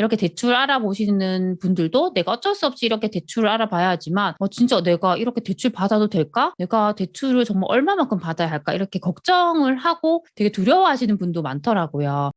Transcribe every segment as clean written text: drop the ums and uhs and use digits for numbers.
이렇게 대출 알아보시는 분들도 내가 어쩔 수 없이 이렇게 대출을 알아봐야 하지만 진짜 내가 이렇게 대출 받아도 될까? 내가 대출을 정말 얼마만큼 받아야 할까? 이렇게 걱정을 하고 되게 두려워하시는 분도 많더라고요.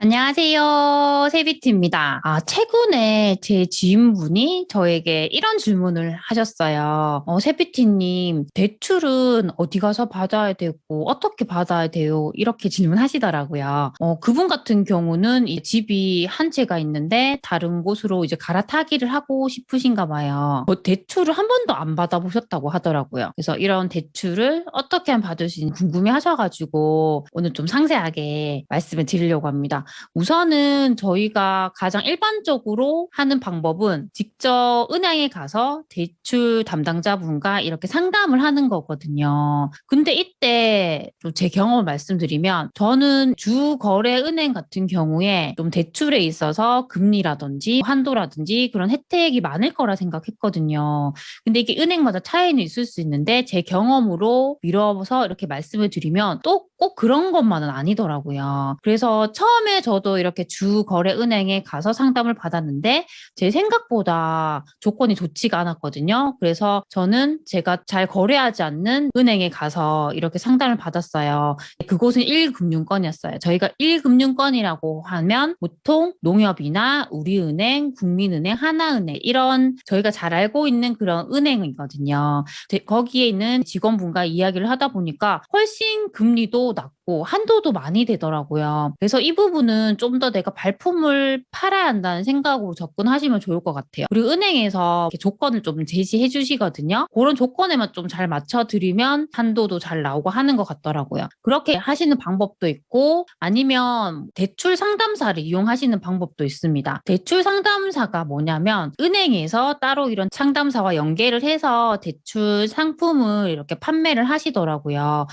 안녕하세요. 세비트입니다. 최근에 제 지인분이 저에게 이런 질문을 하셨어요. 세비트님, 대출은 어디 가서 받아야 되고, 어떻게 받아야 돼요? 이렇게 질문하시더라고요. 그분 같은 경우는 이 집이 한 채가 있는데, 다른 곳으로 이제 갈아타기를 하고 싶으신가 봐요. 대출을 한 번도 안 받아보셨다고 하더라고요. 그래서 이런 대출을 어떻게 하면 받을 수 있는지 궁금해 하셔가지고, 오늘 좀 상세하게 말씀을 드리려고 합니다. 우선은 저희가 가장 일반적으로 하는 방법은 직접 은행에 가서 대출 담당자분과 이렇게 상담을 하는 거거든요. 근데 이때 좀 제 경험을 말씀드리면 저는 주거래은행 같은 경우에 좀 대출에 있어서 금리라든지 한도라든지 그런 혜택이 많을 거라 생각했거든요. 근데 이게 은행마다 차이는 있을 수 있는데 제 경험으로 미뤄서 이렇게 말씀을 드리면 또 꼭 그런 것만은 아니더라고요. 그래서 처음에 저도 이렇게 주거래은행에 가서 상담을 받았는데 제 생각보다 조건이 좋지가 않았거든요. 그래서 저는 제가 잘 거래하지 않는 은행에 가서 이렇게 상담을 받았어요. 그곳은 1금융권이었어요. 저희가 1금융권이라고 하면 보통 농협이나 우리은행, 국민은행, 하나은행 이런 저희가 잘 알고 있는 그런 은행이거든요. 거기에 있는 직원분과 이야기를 하다 보니까 훨씬 금리도 낮고 한도도 많이 되더라고요. 그래서 이 부분은 좀 더 내가 발품을 팔아야 한다는 생각으로 접근하시면 좋을 것 같아요. 그리고 은행에서 이렇게 조건을 좀 제시해 주시거든요. 그런 조건에만 좀 잘 맞춰드리면 한도도 잘 나오고 하는 것 같더라고요. 그렇게 하시는 방법도 있고 아니면 대출 상담사를 이용하시는 방법도 있습니다. 대출 상담사가 뭐냐면 은행에서 따로 이런 상담사와 연계를 해서 대출 상품을 이렇게 판매를 하시더라고요.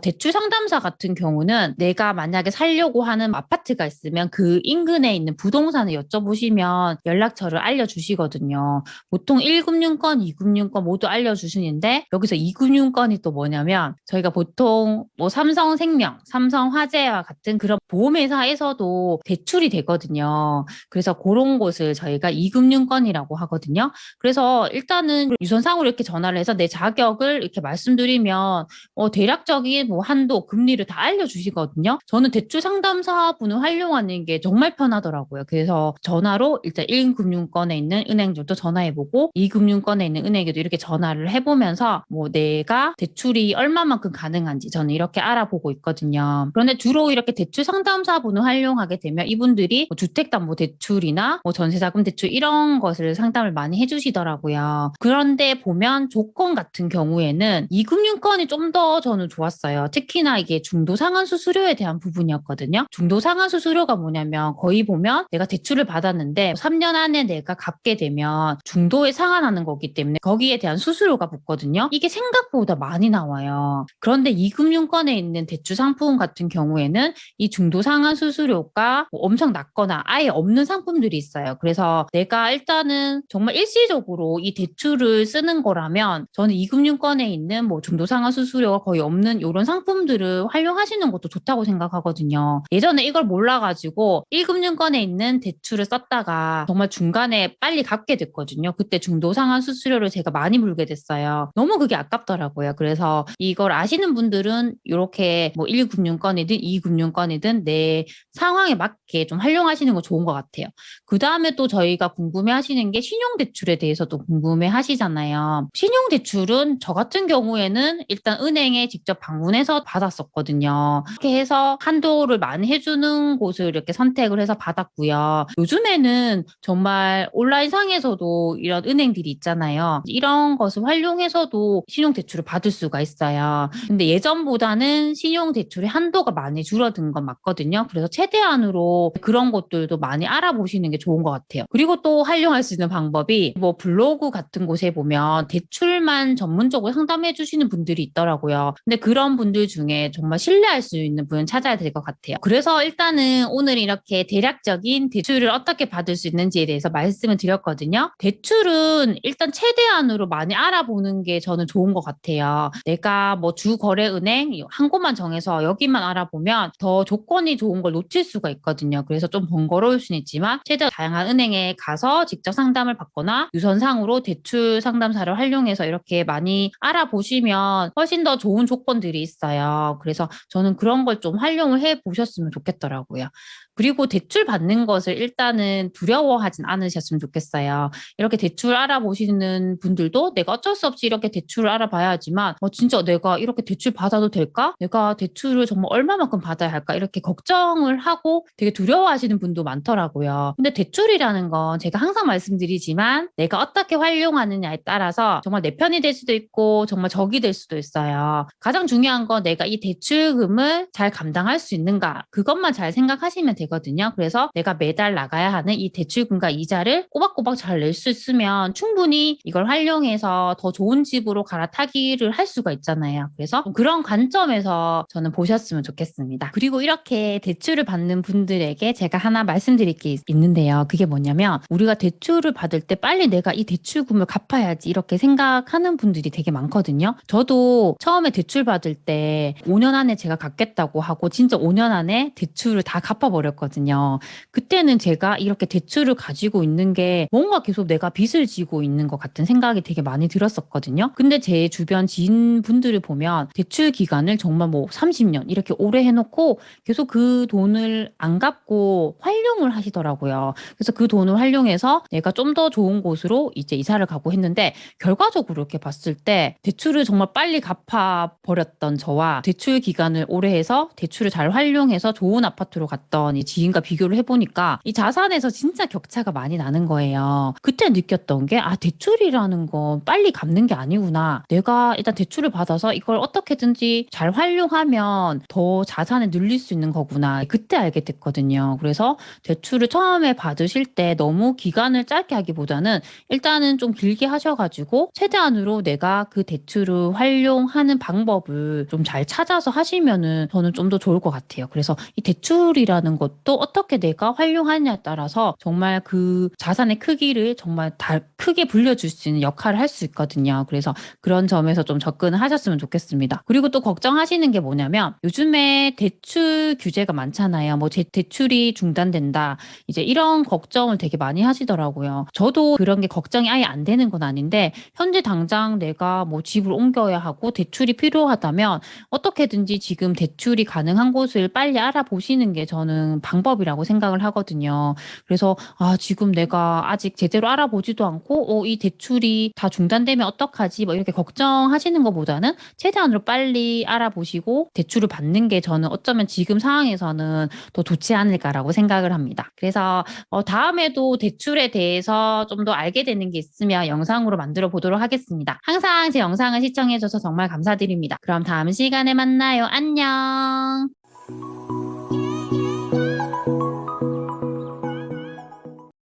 대출 상담사 같은 경우는 내가 만약에 살려고 하는 아파트가 있으면 그 인근에 있는 부동산을 여쭤보시면 연락처를 알려주시거든요. 보통 1금융권, 2금융권 모두 알려주시는데 여기서 2금융권이 또 뭐냐면 저희가 보통 뭐 삼성생명, 삼성화재와 같은 그런 보험회사에서도 대출이 되거든요. 그래서 그런 곳을 저희가 2금융권이라고 하거든요. 그래서 일단은 유선상으로 이렇게 전화를 해서 내 자격을 이렇게 말씀드리면 대략적인 뭐 한도, 금리를 다 알려주시거든요. 저는 대출 상담사분을 활용하는 게 정말 편하더라고요. 그래서 전화로 일단 1금융권에 있는 은행들도 전화해보고 2금융권에 있는 은행에도 이렇게 전화를 해보면서 뭐 내가 대출이 얼마만큼 가능한지 저는 이렇게 알아보고 있거든요. 그런데 주로 이렇게 대출 상담사분을 활용하게 되면 이분들이 뭐 주택담보대출이나 뭐 전세자금 대출 이런 것을 상담을 많이 해주시더라고요. 그런데 보면 조건 같은 경우에는 2금융권이 좀 더 저는 좋았어요. 특히나 이게 중도 상환 수수료에 대한 부분이었거든요. 중도 상환 수수료가 뭐냐면 거의 보면 내가 대출을 받았는데 3년 안에 내가 갚게 되면 중도에 상환하는 거기 때문에 거기에 대한 수수료가 붙거든요. 이게 생각보다 많이 나와요. 그런데 2금융권에 있는 대출 상품 같은 경우에는 이 중도 상환 수수료가 뭐 엄청 낮거나 아예 없는 상품들이 있어요. 그래서 내가 일단은 정말 일시적으로 이 대출을 쓰는 거라면 저는 2금융권에 있는 뭐 중도 상환 수수료가 거의 없는 이런 상품들을 활용하시는 것도 좋다고 생각하거든요. 예전에 이걸 몰라가지고 1금융권에 있는 대출을 썼다가 정말 중간에 빨리 갚게 됐거든요. 그때 중도 상환 수수료를 제가 많이 물게 됐어요. 너무 그게 아깝더라고요. 그래서 이걸 아시는 분들은 이렇게 뭐 1금융권이든 2금융권이든 내 상황에 맞게 좀 활용하시는 거 좋은 것 같아요. 그 다음에 또 저희가 궁금해 하시는 게 신용대출에 대해서도 궁금해 하시잖아요. 신용대출은 저 같은 경우에는 일단 은행에 직접 방문해서 받았었거든요. 그렇게 해서 한도를 많이 해주는 곳을 이렇게 선택을 해서 받았고요. 요즘에는 정말 온라인상에서도 이런 은행들이 있잖아요. 이런 것을 활용해서도 신용대출을 받을 수가 있어요. 근데 예전보다는 신용대출의 한도가 많이 줄어든 건 맞거든요. 그래서 최대한으로 그런 것들도 많이 알아보시는 게 좋은 것 같아요. 그리고 또 활용할 수 있는 방법이 뭐 블로그 같은 곳에 보면 대출만 전문적으로 상담해 주시는 분들이 있더라고요. 근데 그런 분들 중에 정말 신뢰할 수 있는 분을 찾아야 될 것 같아요. 그래서 일단 일단은 오늘 이렇게 대략적인 대출을 어떻게 받을 수 있는지에 대해서 말씀을 드렸거든요. 대출은 일단 최대한으로 많이 알아보는 게 저는 좋은 것 같아요. 내가 뭐 주거래은행 한 곳만 정해서 여기만 알아보면 더 조건이 좋은 걸 놓칠 수가 있거든요. 그래서 좀 번거로울 수는 있지만 최대한 다양한 은행에 가서 직접 상담을 받거나 유선상으로 대출 상담사를 활용해서 이렇게 많이 알아보시면 훨씬 더 좋은 조건들이 있어요. 그래서 저는 그런 걸 좀 활용을 해 보셨으면 좋겠더라고요. 그리고 대출 받는 것을 일단은 두려워하진 않으셨으면 좋겠어요. 이렇게 대출 알아보시는 분들도 내가 어쩔 수 없이 이렇게 대출을 알아봐야 하지만 진짜 내가 이렇게 대출 받아도 될까? 내가 대출을 정말 얼마만큼 받아야 할까? 이렇게 걱정을 하고 되게 두려워하시는 분도 많더라고요. 근데 대출이라는 건 제가 항상 말씀드리지만 내가 어떻게 활용하느냐에 따라서 정말 내 편이 될 수도 있고 정말 적이 될 수도 있어요. 가장 중요한 건 내가 이 대출금을 잘 감당할 수 있는가? 그것만 잘 생각하시면 되거든요. 그래서 내가 매달 나가야 하는 이 대출금과 이자를 꼬박꼬박 잘 낼 수 있으면 충분히 이걸 활용해서 더 좋은 집으로 갈아타기를 할 수가 있잖아요. 그래서 그런 관점에서 저는 보셨으면 좋겠습니다. 그리고 이렇게 대출을 받는 분들에게 제가 하나 말씀드릴 게 있는데요. 그게 뭐냐면 우리가 대출을 받을 때 빨리 내가 이 대출금을 갚아야지 이렇게 생각하는 분들이 되게 많거든요. 저도 처음에 대출 받을 때 5년 안에 제가 갚겠다고 하고 진짜 5년 안에 대출을 다 갚아버렸거든요. 그때는 제가 이렇게 대출을 가지고 있는 게 뭔가 계속 내가 빚을 지고 있는 것 같은 생각이 되게 많이 들었었거든요. 근데 제 주변 지인분들을 보면 대출 기간을 정말 뭐 30년 이렇게 오래 해놓고 계속 그 돈을 안 갚고 활용을 하시더라고요. 그래서 그 돈을 활용해서 내가 좀 더 좋은 곳으로 이제 이사를 가고 했는데 결과적으로 이렇게 봤을 때 대출을 정말 빨리 갚아버렸던 저와 대출 기간을 오래 해서 대출을 잘 활용해서 좋은 아파트로 갔던 이 지인과 비교를 해보니까 이 자산에서 진짜 격차가 많이 나는 거예요. 그때 느꼈던 게 대출이라는 건 빨리 갚는 게 아니구나. 내가 일단 대출을 받아서 이걸 어떻게든지 잘 활용하면 더 자산을 늘릴 수 있는 거구나. 그때 알게 됐거든요. 그래서 대출을 처음에 받으실 때 너무 기간을 짧게 하기보다는 일단은 좀 길게 하셔가지고 최대한으로 내가 그 대출을 활용하는 방법을 좀 잘 찾아서 하시면은 저는 좀 더 좋을 것 같아요. 그래서 이 대출이라는 것도 어떻게 내가 활용하느냐에 따라서 정말 그 자산의 크기를 정말 다 크게 불려줄 수 있는 역할을 할 수 있거든요. 그래서 그런 점에서 좀 접근을 하셨으면 좋겠습니다. 그리고 또 걱정하시는 게 뭐냐면 요즘에 대출 규제가 많잖아요. 뭐 대출이 중단된다. 이제 이런 걱정을 되게 많이 하시더라고요. 저도 그런 게 걱정이 아예 안 되는 건 아닌데 현재 당장 내가 뭐 집을 옮겨야 하고 대출이 필요하다면 어떻게든지 지금 대출이 가능한 곳을 빨리 알아보시는 게 저는 방법이라고 생각을 하거든요. 그래서 지금 내가 아직 제대로 알아보지도 않고 이 대출이 다 중단되면 어떡하지? 뭐 이렇게 걱정하시는 것보다는 최대한으로 빨리 알아보시고 대출을 받는 게 저는 어쩌면 지금 상황에서는 더 좋지 않을까라고 생각을 합니다. 그래서 다음에도 대출에 대해서 좀 더 알게 되는 게 있으면 영상으로 만들어 보도록 하겠습니다. 항상 제 영상을 시청해줘서 정말 감사드립니다. 그럼 다음 시간에 만나요. 안녕.